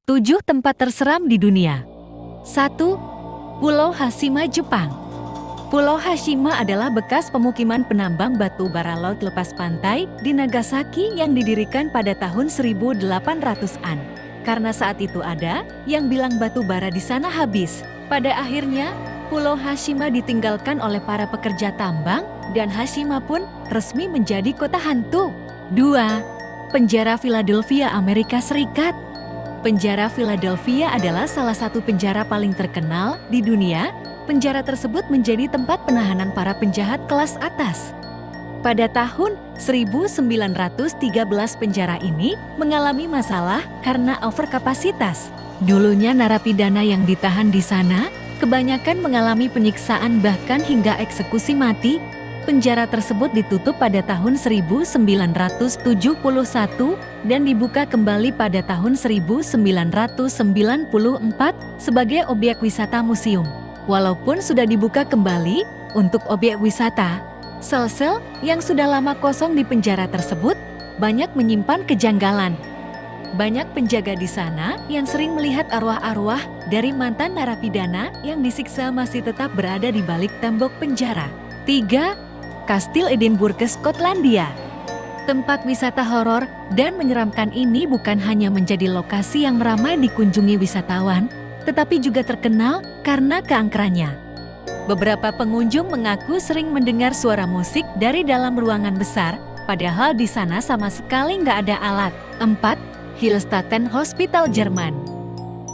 7 tempat terseram di dunia. 1. Pulau Hashima, Jepang. Pulau Hashima adalah bekas pemukiman penambang batu bara laut lepas pantai di Nagasaki yang didirikan pada tahun 1800-an. Karena saat itu ada yang bilang batu bara di sana habis. Pada akhirnya, Pulau Hashima ditinggalkan oleh para pekerja tambang dan Hashima pun resmi menjadi kota hantu. 2. Penjara Philadelphia, Amerika Serikat. Penjara Philadelphia adalah salah satu penjara paling terkenal di dunia. Penjara tersebut menjadi tempat penahanan para penjahat kelas atas. Pada tahun 1913 penjara ini mengalami masalah karena overkapasitas. Dulunya narapidana yang ditahan di sana kebanyakan mengalami penyiksaan bahkan hingga eksekusi mati. Penjara tersebut ditutup pada tahun 1971 dan dibuka kembali pada tahun 1994 sebagai objek wisata museum. Walaupun sudah dibuka kembali untuk objek wisata, sel-sel yang sudah lama kosong di penjara tersebut banyak menyimpan kejanggalan. Banyak penjaga di sana yang sering melihat arwah-arwah dari mantan narapidana yang disiksa masih tetap berada di balik tembok penjara. 3. Kastil Edinburgh, Skotlandia. Tempat wisata horor dan menyeramkan ini bukan hanya menjadi lokasi yang ramai dikunjungi wisatawan, tetapi juga terkenal karena keangkerannya. Beberapa pengunjung mengaku sering mendengar suara musik dari dalam ruangan besar, padahal di sana sama sekali nggak ada alat. 4. Hillstatten Hospital, Jerman.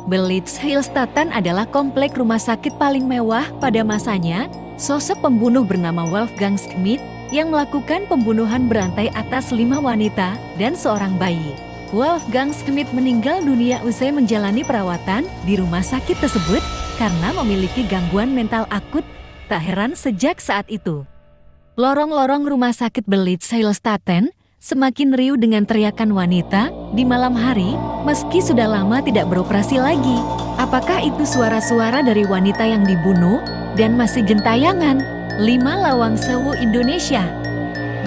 Berlitz Hillstatten adalah komplek rumah sakit paling mewah pada masanya. Sosok pembunuh bernama Wolfgang Schmidt yang melakukan pembunuhan berantai atas 5 wanita dan seorang bayi. Wolfgang Schmidt meninggal dunia usai menjalani perawatan di rumah sakit tersebut karena memiliki gangguan mental akut. Tak heran sejak saat itu, lorong-lorong rumah sakit Berlitz Hillstatten semakin riuh dengan teriakan wanita di malam hari meski sudah lama tidak beroperasi lagi. Apakah itu suara-suara dari wanita yang dibunuh dan masih gentayangan? 5. Lawang Sewu, Indonesia.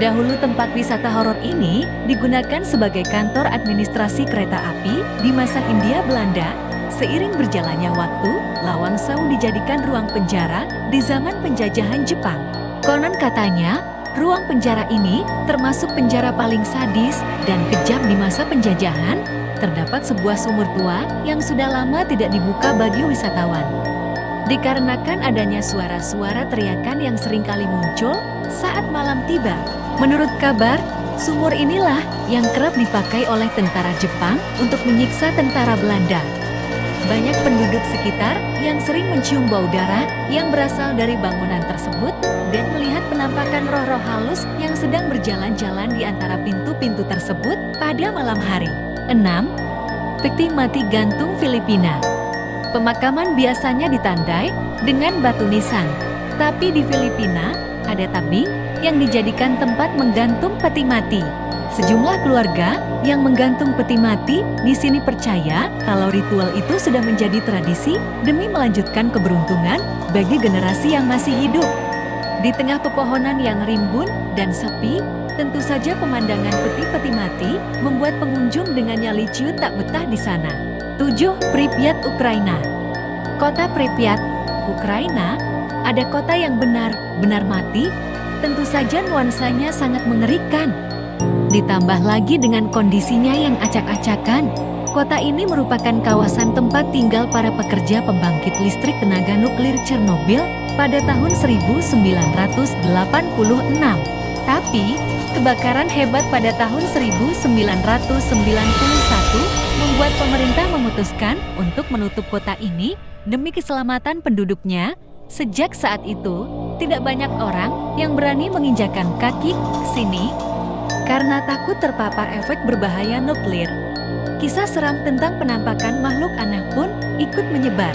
Dahulu tempat wisata horor ini digunakan sebagai kantor administrasi kereta api di masa Hindia Belanda. Seiring berjalannya waktu, Lawang Sewu dijadikan ruang penjara di zaman penjajahan Jepang. Konon katanya, ruang penjara ini termasuk penjara paling sadis dan kejam di masa penjajahan. Terdapat sebuah sumur tua yang sudah lama tidak dibuka bagi wisatawan. Dikarenakan adanya suara-suara teriakan yang seringkali muncul saat malam tiba. Menurut kabar, sumur inilah yang kerap dipakai oleh tentara Jepang untuk menyiksa tentara Belanda. Banyak penduduk sekitar yang sering mencium bau darah yang berasal dari bangunan tersebut dan melihat penampakan roh-roh halus yang sedang berjalan-jalan di antara pintu-pintu tersebut pada malam hari. 6. Peti mati gantung, Filipina. Pemakaman biasanya ditandai dengan batu nisan, tapi di Filipina ada tebing yang dijadikan tempat menggantung peti mati. Sejumlah keluarga yang menggantung peti mati di sini percaya kalau ritual itu sudah menjadi tradisi demi melanjutkan keberuntungan bagi generasi yang masih hidup. Di tengah pepohonan yang rimbun dan sepi, tentu saja pemandangan peti-peti mati membuat pengunjung dengan nyali ciut tak betah di sana. 7. Pripyat, Ukraina. Kota Pripyat, Ukraina, ada kota yang benar-benar mati. Tentu saja nuansanya sangat mengerikan. Ditambah lagi dengan kondisinya yang acak-acakan, kota ini merupakan kawasan tempat tinggal para pekerja pembangkit listrik tenaga nuklir Chernobyl pada tahun 1986. Tapi, kebakaran hebat pada tahun 1991 membuat pemerintah memutuskan untuk menutup kota ini demi keselamatan penduduknya. Sejak saat itu, tidak banyak orang yang berani menginjakan kaki ke sini karena takut terpapar efek berbahaya nuklir. Kisah seram tentang penampakan makhluk aneh pun ikut menyebar.